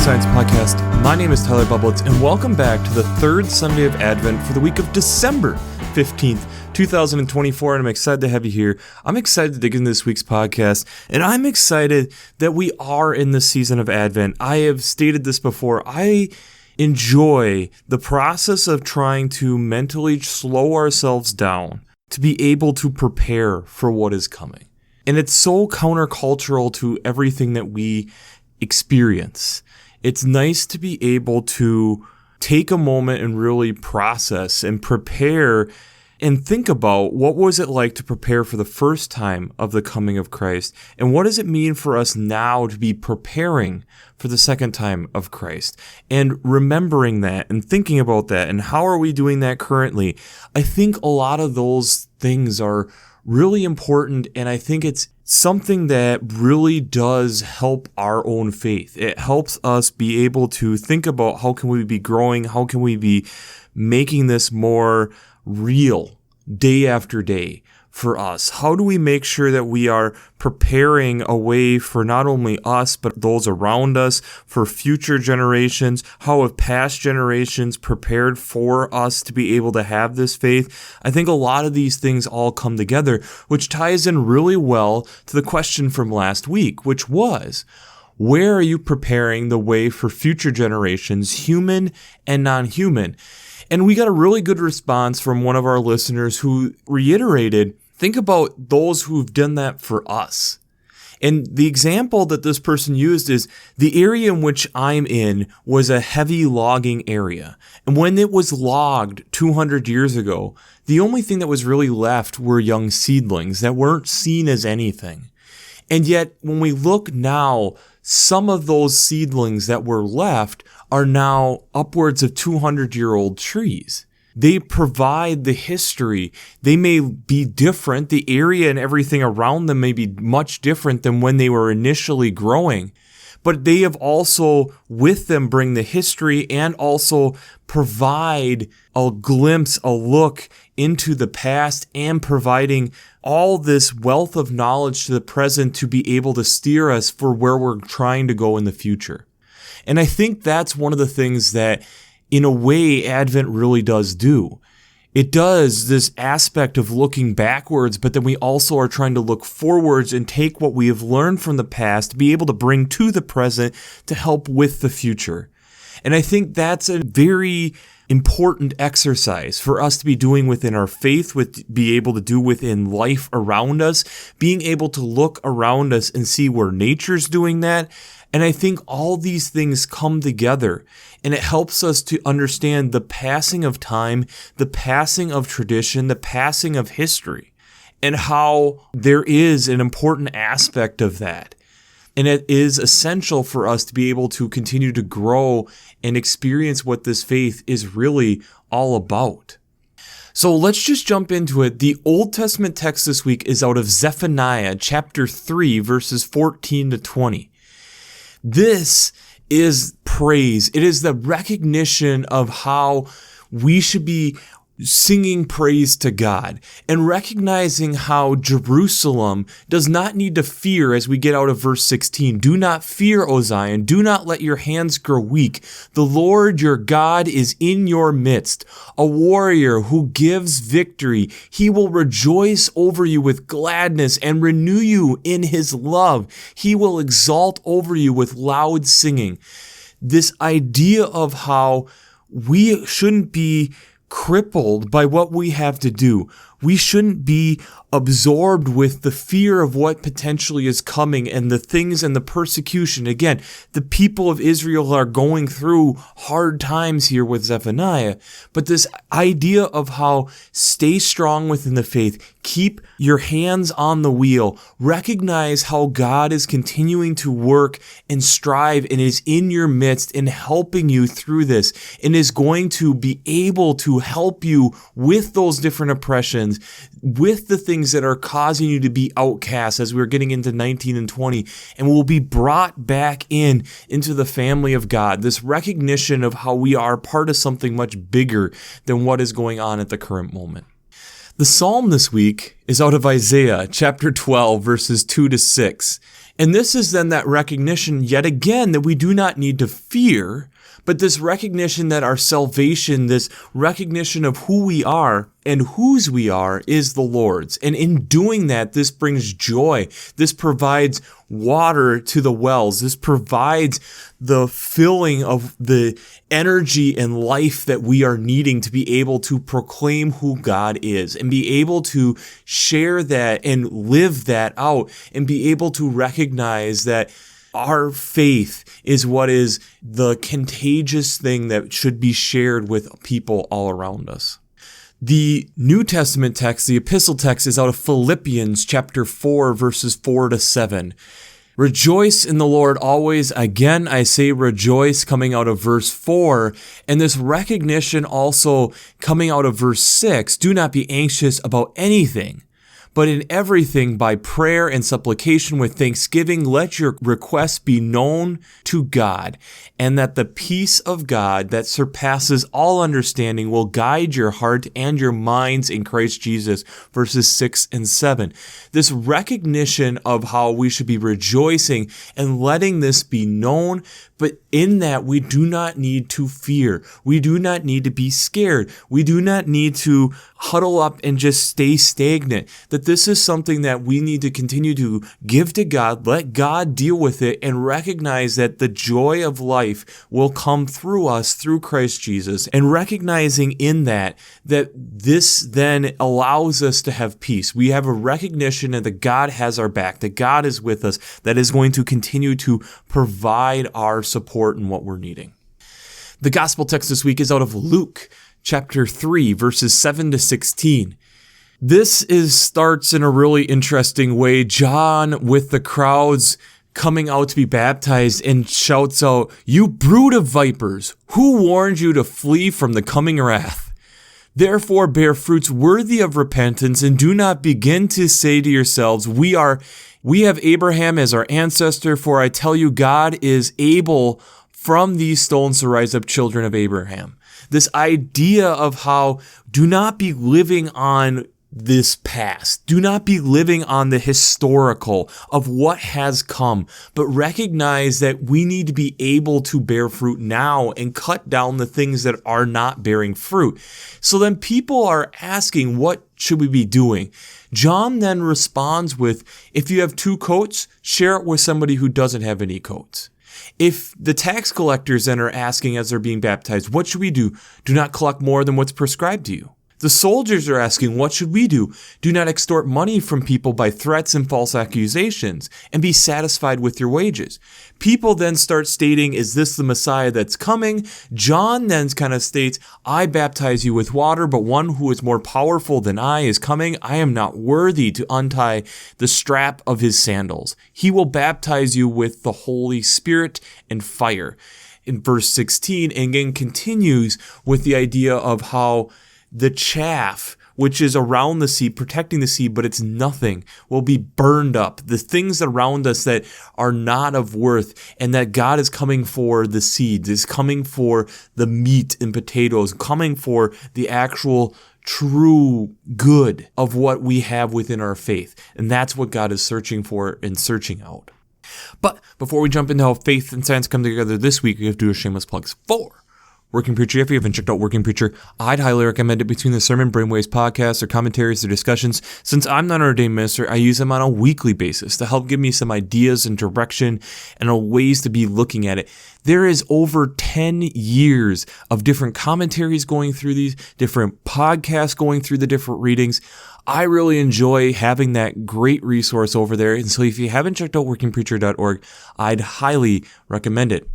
Science Podcast. My name is Tyler Bublitz, and welcome back to the third Sunday of Advent for the week of December 15th, 2024, and I'm excited to have you here. I'm excited to dig into this week's podcast, and I'm excited that we are in the season of Advent. I have stated this before. I enjoy the process of trying to mentally slow ourselves down to be able to prepare for what is coming. And it's so countercultural to everything that we experience. It's nice to be able to take a moment and really process and prepare and think about what was it like to prepare for the first time of the coming of Christ, and what does it mean for us now to be preparing for the second time of Christ, and remembering that and thinking about that, and how are we doing that currently. I think a lot of those things are really important, and I think it's something that really does help our own faith. It helps us be able to think about how can we be growing, how can we be making this more real day after day for us. How do we make sure that we are preparing a way for not only us, but those around us, for future generations? How have past generations prepared for us to be able to have this faith? I think a lot of these things all come together, which ties in really well to the question from last week, which was, where are you preparing the way for future generations, human and non-human? And we got a really good response from one of our listeners who reiterated, think about those who've done that for us. And the example that this person used is the area in which I'm in was a heavy logging area. And when it was logged 200 years ago, the only thing that was really left were young seedlings that weren't seen as anything. And yet, when we look now, some of those seedlings that were left are now upwards of 200-year-old trees. They provide the history. They may be different. The area and everything around them may be much different than when they were initially growing. But they have also, with them, bring the history and also provide a glimpse, a look into the past, and providing all this wealth of knowledge to the present to be able to steer us for where we're trying to go in the future. And I think that's one of the things that, in a way, Advent really does do. It does this aspect of looking backwards, but then we also are trying to look forwards and take what we have learned from the past to be able to bring to the present to help with the future. And I think that's a very important exercise for us to be doing within our faith, be able to do within life around us, being able to look around us and see where nature's doing that. And I think all these things come together, and it helps us to understand the passing of time, the passing of tradition, the passing of history, and how there is an important aspect of that. And it is essential for us to be able to continue to grow and experience what this faith is really all about. So let's just jump into it. The Old Testament text this week is out of Zephaniah chapter 3, verses 14 to 20. This is praise. It is the recognition of how we should be singing praise to God and recognizing how Jerusalem does not need to fear as we get out of verse 16. Do not fear, O Zion. Do not let your hands grow weak. The Lord your God is in your midst, a warrior who gives victory. He will rejoice over you with gladness and renew you in his love. He will exalt over you with loud singing. This idea of how we shouldn't be crippled by what we have to do. We shouldn't be absorbed with the fear of what potentially is coming and the things and the persecution. Again, the people of Israel are going through hard times here with Zephaniah, but this idea of how stay strong within the faith, keep your hands on the wheel, recognize how God is continuing to work and strive and is in your midst and helping you through this and is going to be able to help you with those different oppressions, with the things that are causing you to be outcast as we're getting into 19 and 20, and will be brought back into the family of God. This recognition of how we are part of something much bigger than what is going on at the current moment. The psalm this week is out of Isaiah chapter 12, verses 2 to 6. And this is then that recognition yet again that we do not need to fear, but this recognition that our salvation, this recognition of who we are and whose we are is the Lord's. And in doing that, this brings joy. This provides water to the wells. This provides the filling of the energy and life that we are needing to be able to proclaim who God is and be able to share that and live that out and be able to recognize that our faith is what is the contagious thing that should be shared with people all around us. The New Testament text, the epistle text, is out of Philippians chapter 4, verses 4 to 7. Rejoice in the Lord always. Again, I say rejoice, coming out of verse 4. And this recognition also coming out of verse 6. Do not be anxious about anything, but in everything by prayer and supplication with thanksgiving, let your requests be known to God, and that the peace of God that surpasses all understanding will guide your heart and your minds in Christ Jesus, verses 6 and 7. This recognition of how we should be rejoicing and letting this be known, but in that we do not need to fear. We do not need to be scared. We do not need to huddle up and just stay stagnant. That this is something that we need to continue to give to God, let God deal with it, and recognize that the joy of life will come through us through Christ Jesus. And recognizing in that this then allows us to have peace. We have a recognition that God has our back, that God is with us, that is going to continue to provide our support in what we're needing. The gospel text this week is out of Luke chapter 3, verses 7 to 16. This starts in a really interesting way. John, with the crowds coming out to be baptized, and shouts out, "You brood of vipers, who warned you to flee from the coming wrath? Therefore bear fruits worthy of repentance, and do not begin to say to yourselves, we have Abraham as our ancestor, for I tell you, God is able from these stones to rise up children of Abraham." This idea of how do not be living on this past. Do not be living on the historical of what has come, but recognize that we need to be able to bear fruit now and cut down the things that are not bearing fruit. So then people are asking, what should we be doing? John then responds with, if you have 2 coats, share it with somebody who doesn't have any coats. If the tax collectors then are asking as they're being baptized, what should we do? Do not collect more than what's prescribed to you. The soldiers are asking, what should we do? Do not extort money from people by threats and false accusations, and be satisfied with your wages. People then start stating, is this the Messiah that's coming? John then kind of states, I baptize you with water, but one who is more powerful than I is coming. I am not worthy to untie the strap of his sandals. He will baptize you with the Holy Spirit and fire. In verse 16, and again continues with the idea of how the chaff, which is around the seed, protecting the seed, but it's nothing, will be burned up. The things around us that are not of worth, and that God is coming for the seeds, is coming for the meat and potatoes, coming for the actual true good of what we have within our faith. And that's what God is searching for and searching out. But before we jump into how faith and science come together this week, we have to do a shameless plugs for Working Preacher. If you haven't checked out Working Preacher, I'd highly recommend it. Between the Sermon Brainwaves podcasts or commentaries or discussions, since I'm not an ordained minister, I use them on a weekly basis to help give me some ideas and direction and ways to be looking at it. There is over 10 years of different commentaries going through these, different podcasts going through the different readings. I really enjoy having that great resource over there. And so if you haven't checked out workingpreacher.org, I'd highly recommend it.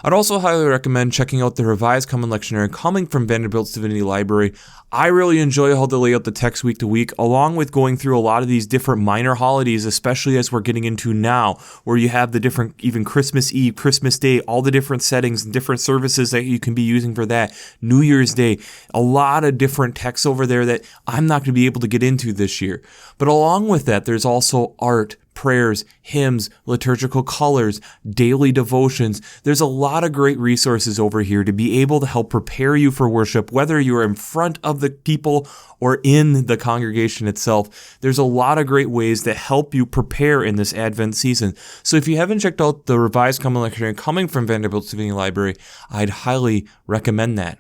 I'd also highly recommend checking out the Revised Common Lectionary coming from Vanderbilt's Divinity Library. I really enjoy how they lay out the text week to week, along with going through a lot of these different minor holidays, especially as we're getting into now, where you have the different, even Christmas Eve, Christmas Day, all the different settings and different services that you can be using for that, New Year's Day, a lot of different texts over there that I'm not going to be able to get into this year. But along with that, there's also art, prayers, hymns, liturgical colors, daily devotions. There's a lot of great resources over here to be able to help prepare you for worship, whether you're in front of the people or in the congregation itself. There's a lot of great ways that help you prepare in this Advent season. So if you haven't checked out the Revised Common Lectionary coming from Vanderbilt Divinity Library, I'd highly recommend that.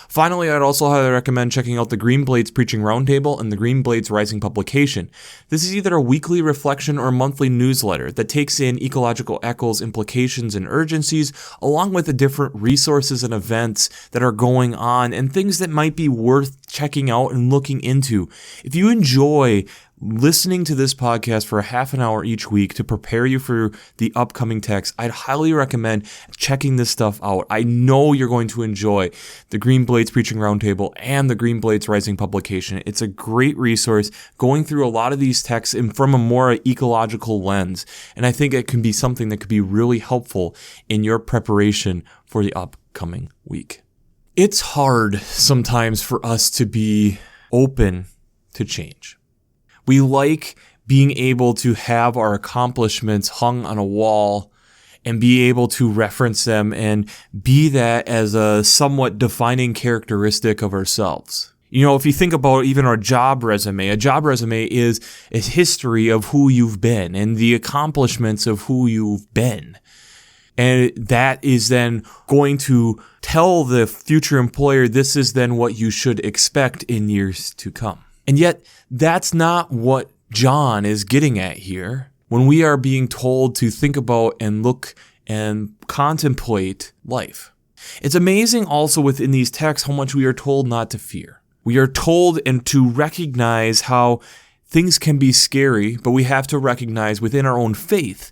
Finally, I'd also highly recommend checking out the Green Blades Preaching Roundtable and the Green Blades Rising publication. This is either a weekly reflection or a monthly newsletter that takes in ecological echoes, implications, and urgencies, along with the different resources and events that are going on and things that might be worth checking out and looking into. If you enjoy listening to this podcast for a half an hour each week to prepare you for the upcoming text, I'd highly recommend checking this stuff out. I know you're going to enjoy the Green Blades Preaching Roundtable and the Green Blades Rising publication. It's a great resource going through a lot of these texts from a more ecological lens, and I think it can be something that could be really helpful in your preparation for the upcoming week. It's hard sometimes for us to be open to change. We like being able to have our accomplishments hung on a wall and be able to reference them and be that as a somewhat defining characteristic of ourselves. You know, if you think about even our job resume, a job resume is a history of who you've been and the accomplishments of who you've been. And that is then going to tell the future employer this is then what you should expect in years to come. And yet, that's not what John is getting at here when we are being told to think about and look and contemplate life. It's amazing also within these texts how much we are told not to fear. We are told and to recognize how things can be scary, but we have to recognize within our own faith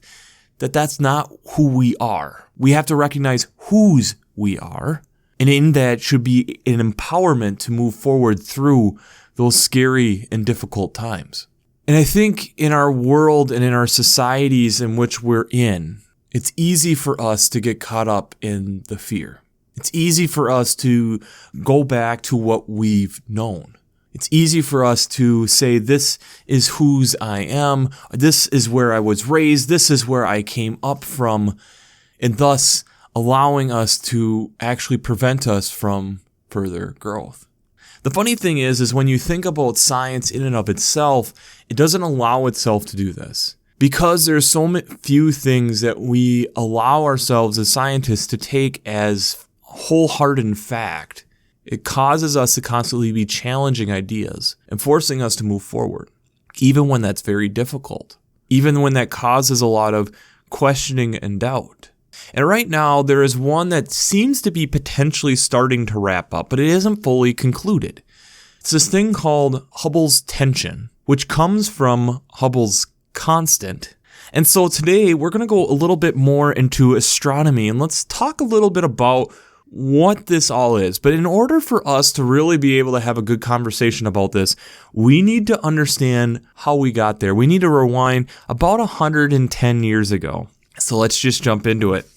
that that's not who we are. We have to recognize whose we are, and in that should be an empowerment to move forward through those scary and difficult times. And I think in our world and in our societies in which we're in, it's easy for us to get caught up in the fear. It's easy for us to go back to what we've known. It's easy for us to say, this is whose I am, this is where I was raised, this is where I came up from, and thus allowing us to actually prevent us from further growth. The funny thing is when you think about science in and of itself, it doesn't allow itself to do this. Because there's so few things that we allow ourselves as scientists to take as wholehearted fact, it causes us to constantly be challenging ideas and forcing us to move forward, even when that's very difficult, even when that causes a lot of questioning and doubt. And right now, there is one that seems to be potentially starting to wrap up, but it isn't fully concluded. It's this thing called Hubble's tension, which comes from Hubble's constant. And so today, we're going to go a little bit more into astronomy, and let's talk a little bit about what this all is. But in order for us to really be able to have a good conversation about this, we need to understand how we got there. We need to rewind about 110 years ago. So let's just jump into it.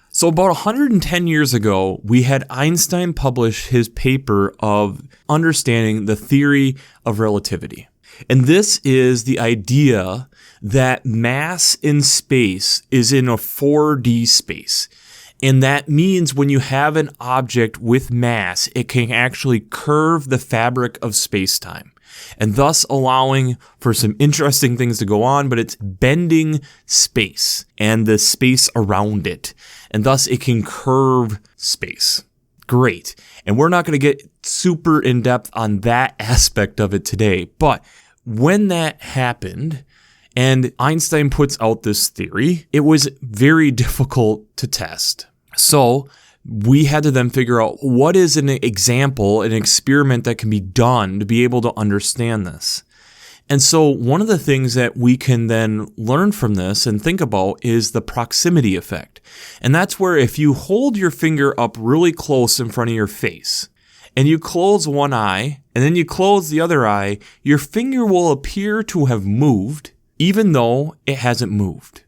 So about 110 years ago, we had Einstein publish his paper of understanding the theory of relativity. And this is the idea that mass in space is in a 4D space. And that means when you have an object with mass, it can actually curve the fabric of space-time, and thus allowing for some interesting things to go on, but it's bending space and the space around it, and thus it can curve space. Great. And we're not going to get super in-depth on that aspect of it today, but when that happened, and Einstein puts out this theory, it was very difficult to test. So we had to then figure out what is an example, an experiment that can be done to be able to understand this. And so one of the things that we can then learn from this and think about is the proximity effect. And that's where if you hold your finger up really close in front of your face, and you close one eye, and then you close the other eye, your finger will appear to have moved, even though it hasn't moved.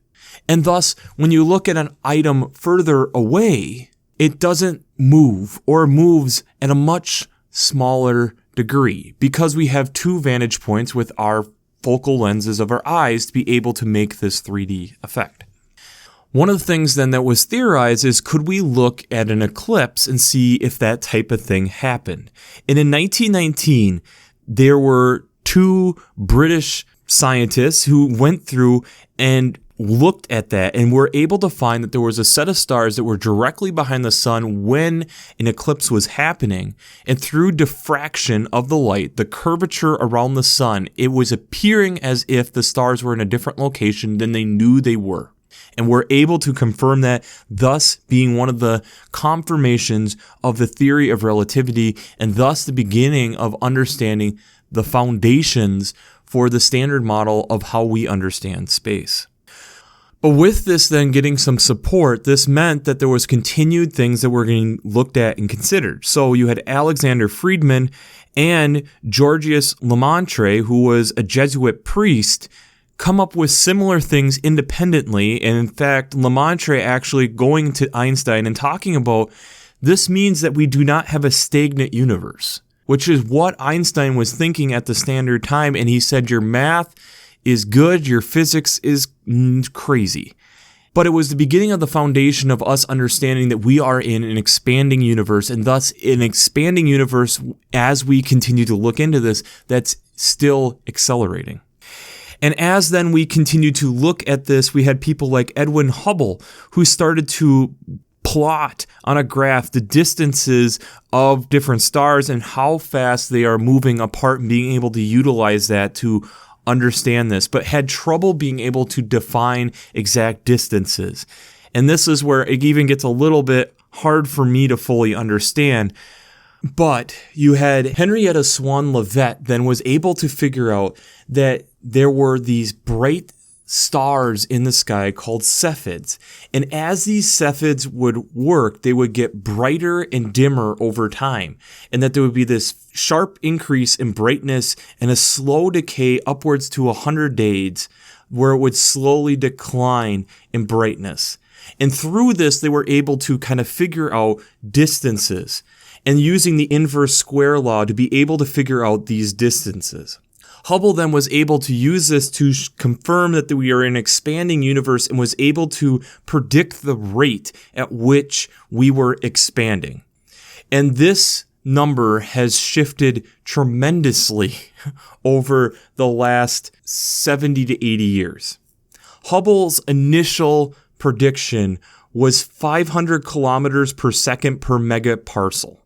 And thus, when you look at an item further away, it doesn't move or moves at a much smaller degree because we have two vantage points with our focal lenses of our eyes to be able to make this 3D effect. One of the things then that was theorized is, could we look at an eclipse and see if that type of thing happened? And in 1919, there were two British scientists who went through and looked at that and were able to find that there was a set of stars that were directly behind the sun when an eclipse was happening. And through diffraction of the light, the curvature around the sun, it was appearing as if the stars were in a different location than they knew they were. And we're able to confirm that, thus being one of the confirmations of the theory of relativity, and thus the beginning of understanding the foundations for the standard model of how we understand space. But with this then getting some support, this meant that there was continued things that were getting looked at and considered. So you had Alexander Friedman and Georges Lemaitre, who was a Jesuit priest, come up with similar things independently. And in fact, Lemaitre actually going to Einstein and talking about, this means that we do not have a stagnant universe, which is what Einstein was thinking at the standard time. And he said, your math is good, your physics is crazy. But it was the beginning of the foundation of us understanding that we are in an expanding universe, and thus an expanding universe as we continue to look into this, that's still accelerating. And as then we continue to look at this, we had people like Edwin Hubble, who started to plot on a graph the distances of different stars and how fast they are moving apart, and being able to utilize that to understand this, but had trouble being able to define exact distances. And this is where it even gets a little bit hard for me to fully understand. But you had Henrietta Swan Leavitt then was able to figure out that there were these bright stars in the sky called Cephids. And as these Cephids would work, they would get brighter and dimmer over time. And that there would be this sharp increase in brightness and a slow decay upwards to 100 days, where it would slowly decline in brightness. And through this, they were able to kind of figure out distances, and using the inverse square law to be able to figure out these distances. Hubble then was able to use this to confirm that we are in an expanding universe, and was able to predict the rate at which we were expanding. And this number has shifted tremendously over the last 70 to 80 years. Hubble's initial prediction was 500 kilometers per second per megaparsec.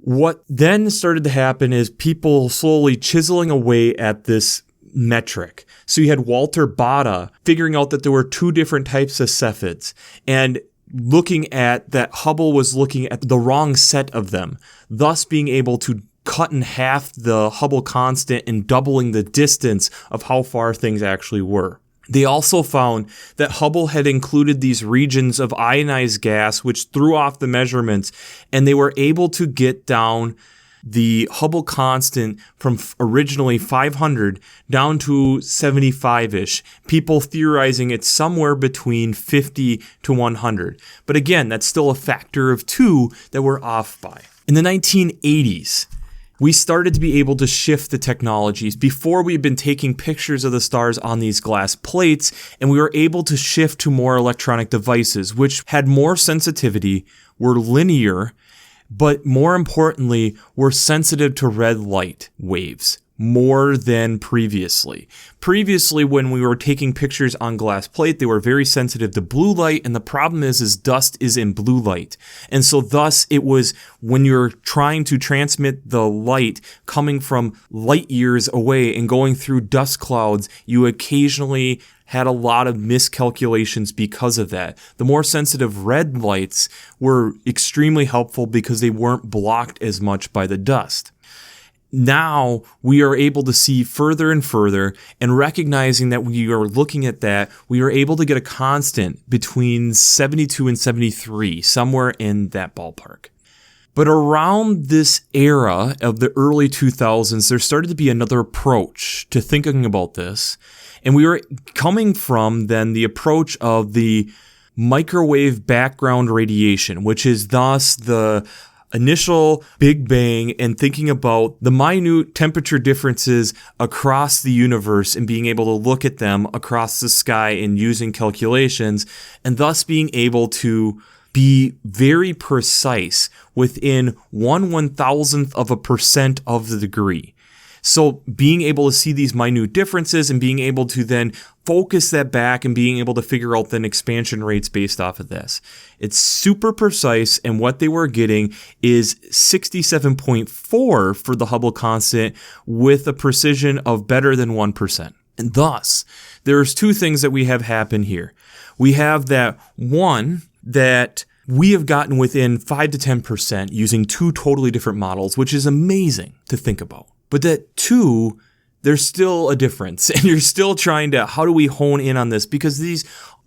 What then started to happen is people slowly chiseling away at this metric. So you had Walter Baade figuring out that there were two different types of Cephids, and looking at that Hubble was looking at the wrong set of them, thus being able to cut in half the Hubble constant and doubling the distance of how far things actually were. They also found that Hubble had included these regions of ionized gas, which threw off the measurements, and they were able to get down the Hubble constant from originally 500 down to 75-ish. People theorizing it's somewhere between 50 to 100. But again, that's still a factor of 2 that we're off by. In the 1980s, we started to be able to shift the technologies. Before, we had been taking pictures of the stars on these glass plates, and we were able to shift to more electronic devices, which had more sensitivity, were linear, but more importantly, were sensitive to red light waves more than previously. Previously, when we were taking pictures on glass plate, they were very sensitive to blue light, and the problem is dust is in blue light. And so thus it was, when you're trying to transmit the light coming from light years away and going through dust clouds, you occasionally had a lot of miscalculations because of that. The more sensitive red lights were extremely helpful because they weren't blocked as much by the dust. Now we are able to see further and further, and recognizing that when you are looking at that, we are able to get a constant between 72 and 73, somewhere in that ballpark. But around this era of the early 2000s, there started to be another approach to thinking about this. And we were coming from then the approach of the microwave background radiation, which is thus the initial Big Bang and thinking about the minute temperature differences across the universe and being able to look at them across the sky and using calculations, and thus being able to be very precise within 1/1000th of a percent of the degree. So being able to see these minute differences and being able to then focus that back and being able to figure out then expansion rates based off of this. It's super precise, and what they were getting is 67.4 for the Hubble constant with a precision of better than 1%. And thus, there's two things that we have happen here. We have that one, that we have gotten within 5 to 10% using two totally different models, which is amazing to think about. But that two, there's still a difference, and you're still trying to, how do we hone in on this? Because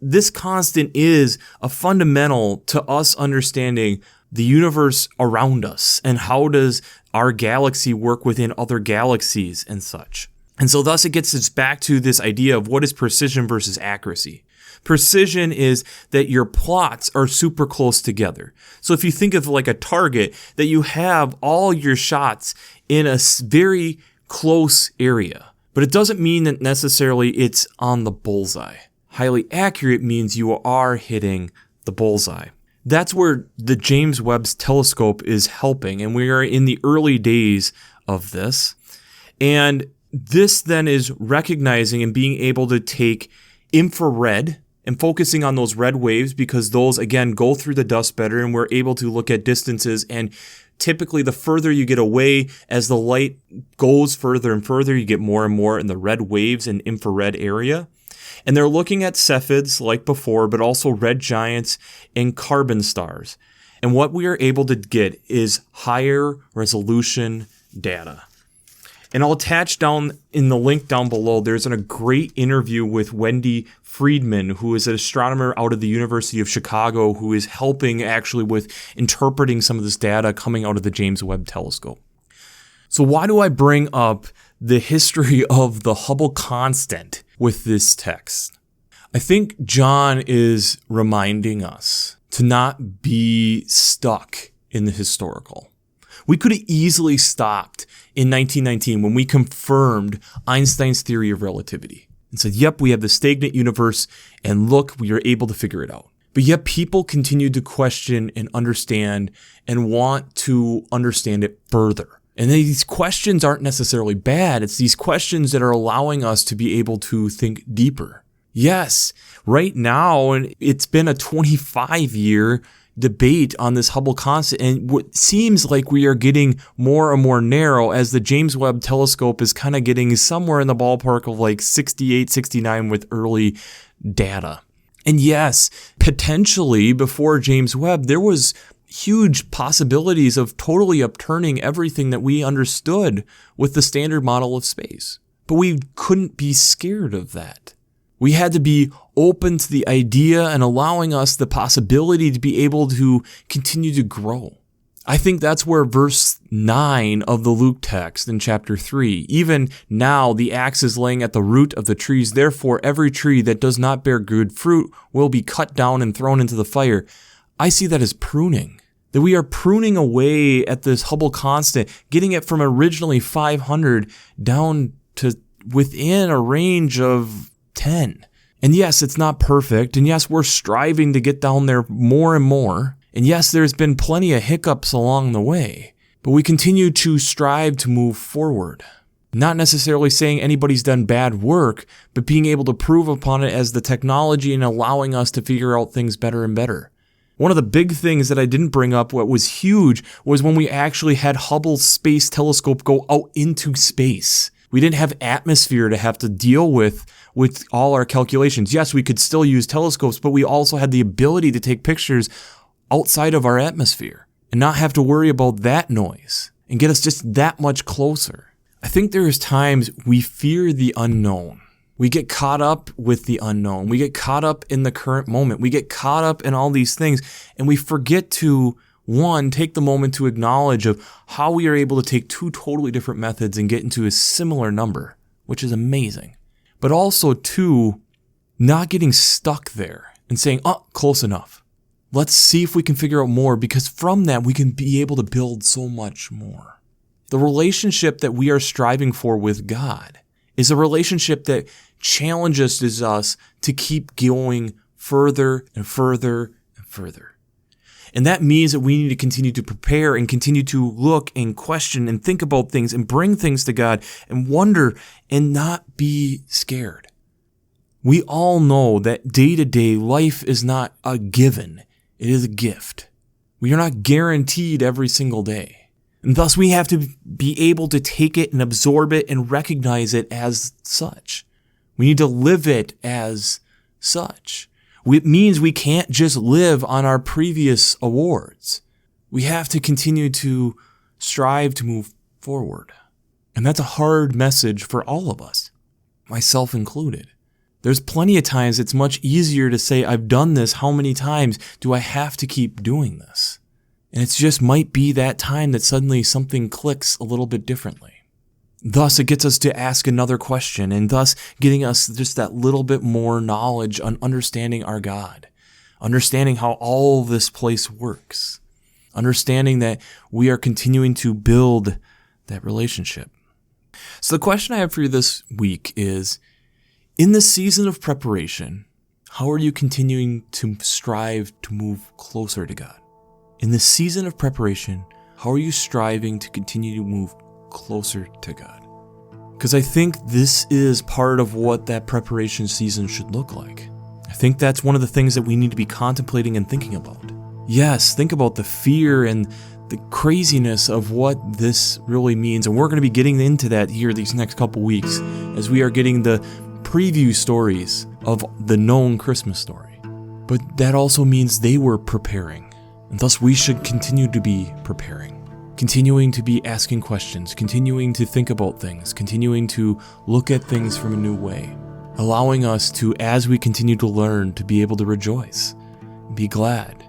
this constant is a fundamental to us understanding the universe around us, and how does our galaxy work within other galaxies and such. And so thus it gets us back to this idea of what is precision versus accuracy. Precision is that your plots are super close together. So if you think of like a target, that you have all your shots in a very close area, but it doesn't mean that necessarily it's on the bullseye. Highly accurate means you are hitting the bullseye. That's where the James Webb's telescope is helping, and we are in the early days of this. And this then is recognizing and being able to take infrared and focusing on those red waves, because those, again, go through the dust better, and we're able to look at distances. And typically, the further you get away, as the light goes further and further, you get more and more in the red waves and infrared area. And they're looking at Cephids like before, but also red giants and carbon stars. And what we are able to get is higher resolution data. And I'll attach down in the link down below, there's a great interview with Wendy Friedman, who is an astronomer out of the University of Chicago, who is helping actually with interpreting some of this data coming out of the James Webb Telescope. So why do I bring up the history of the Hubble constant with this text? I think John is reminding us to not be stuck in the historical. We could have easily stopped in 1919 when we confirmed Einstein's theory of relativity and said, yep, we have the stagnant universe, and look, we are able to figure it out. But yet people continued to question and understand and want to understand it further. And these questions aren't necessarily bad. It's these questions that are allowing us to be able to think deeper. Yes, right now, and it's been a 25-year debate on this Hubble constant, and what seems like we are getting more and more narrow as the James Webb telescope is kind of getting somewhere in the ballpark of like 68, 69 with early data. And yes, potentially before James Webb, there was huge possibilities of totally upturning everything that we understood with the standard model of space. But we couldn't be scared of that. We had to be open to the idea and allowing us the possibility to be able to continue to grow. I think that's where verse 9 of the Luke text in chapter 3, even now the axe is laying at the root of the trees, therefore every tree that does not bear good fruit will be cut down and thrown into the fire. I see that as pruning. That we are pruning away at this Hubble constant, getting it from originally 500 down to within a range of 10. And yes, it's not perfect. And yes, we're striving to get down there more and more. And yes, there's been plenty of hiccups along the way. But we continue to strive to move forward. Not necessarily saying anybody's done bad work, but being able to prove upon it as the technology and allowing us to figure out things better and better. One of the big things that I didn't bring up, what was huge, was when we actually had Hubble Space Telescope go out into space. We didn't have atmosphere to have to deal with all our calculations. Yes, we could still use telescopes, but we also had the ability to take pictures outside of our atmosphere and not have to worry about that noise and get us just that much closer. I think there's times we fear the unknown. We get caught up with the unknown. We get caught up in the current moment. We get caught up in all these things, and we forget to, one, take the moment to acknowledge of how we are able to take two totally different methods and get into a similar number, which is amazing. But also, two, not getting stuck there and saying, oh, close enough. Let's see if we can figure out more, because from that we can be able to build so much more. The relationship that we are striving for with God is a relationship that challenges us to keep going further and further and further. And that means that we need to continue to prepare and continue to look and question and think about things and bring things to God and wonder and not be scared. We all know that day to day life is not a given. It is a gift. We are not guaranteed every single day. And thus we have to be able to take it and absorb it and recognize it as such. We need to live it as such. It means we can't just live on our previous awards. We have to continue to strive to move forward. And that's a hard message for all of us, myself included. There's plenty of times it's much easier to say, I've done this. How many times do I have to keep doing this? And it just might be that time that suddenly something clicks a little bit differently. Thus, it gets us to ask another question, and thus getting us just that little bit more knowledge on understanding our God, understanding how all this place works, understanding that we are continuing to build that relationship. So the question I have for you this week is, in the season of preparation, how are you continuing to strive to move closer to God? In the season of preparation, how are you striving to continue to move closer to God? Because I think this is part of what that preparation season should look like. I think that's one of the things that we need to be contemplating and thinking about. Yes, think about the fear and the craziness of what this really means. And we're going to be getting into that here these next couple weeks as we are getting the preview stories of the known Christmas story. But that also means they were preparing. And thus we should continue to be preparing. Continuing to be asking questions, continuing to think about things, continuing to look at things from a new way, allowing us to, as we continue to learn, to be able to rejoice, be glad.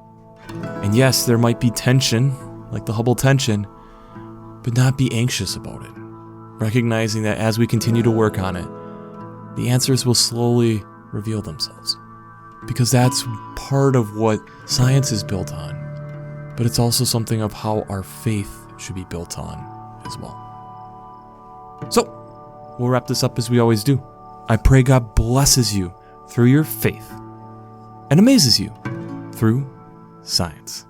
And yes, there might be tension, like the Hubble tension, but not be anxious about it. Recognizing that as we continue to work on it, the answers will slowly reveal themselves. Because that's part of what science is built on. But it's also something of how our faith should be built on as well. So, we'll wrap this up as we always do. I pray God blesses you through your faith and amazes you through science.